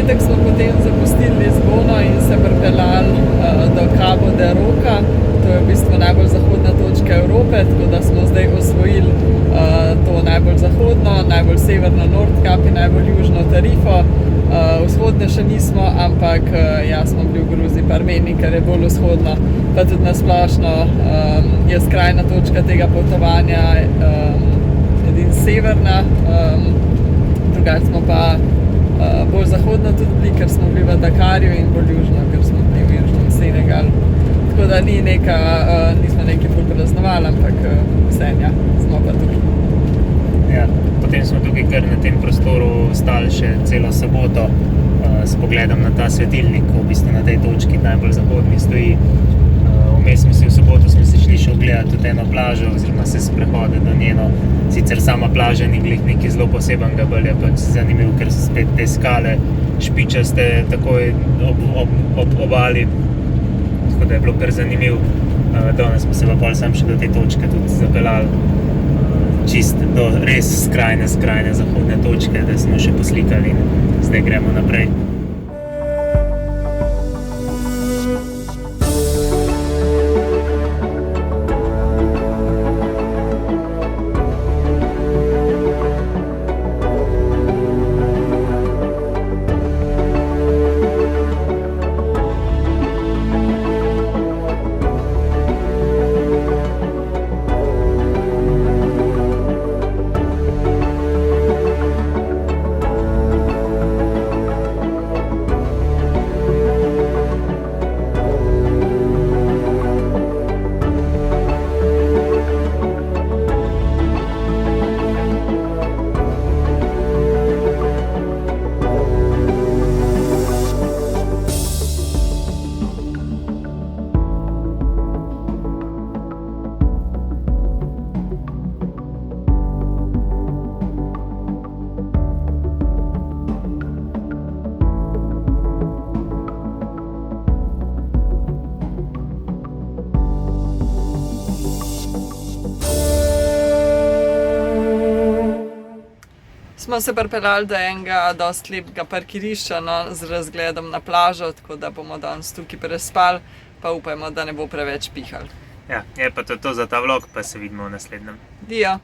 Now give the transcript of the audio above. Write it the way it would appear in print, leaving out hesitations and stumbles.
petek smo potem zapustili Lizbono in se pripeljali do Cabo de Roca. To je v bistvu najbolj zahodna točka Evrope, tako da smo zdaj osvojili to najbolj zahodno, najbolj severno Nord Cap in najbolj južno Tarifo. Vzhodne še nismo, ampak smo bili v Gruziji pa Armeniji, ker je bolj vzhodno, pa tudi nasplošno je skrajna točka tega potovanja edina severna. Drugače smo pa bolj zahodno tudi bili, ker smo bili v Dakarju, in bolj južno, ker smo bili v južnem Senegalu. Tako da nismo nekaj ful praznovali, ampak vseeno, smo pa tukaj. Ja, potem smo tukaj kar na tem prostoru stali še celo soboto s pogledom na ta svetilnik, v bistvu na tej točki najbolj zahodni stoji. Vmes v soboto smo se šli še ogledati tudi eno plažo oziroma se sprehoditi do njeno. Sicer sama plaža ni glih nekaj zelo posebenega, bolj je pač zanimiv, ker so spet te skale špičaste takoj ob obali. Tako da je bilo kar zanimiv. Danes smo se pa pol sam še do te točke tudi zapeljali. Čist do res skrajne zahodne točke, da smo še poslikali in zdaj gremo naprej. Smo se pripeljali do enega dosti lepega parkirišča, z razgledom na plažo, tako da bomo danes tukaj prespali, pa upajmo, da ne bo preveč pihalo. Ja, je pa to za ta vlog, pa se vidimo v naslednjem. Dio!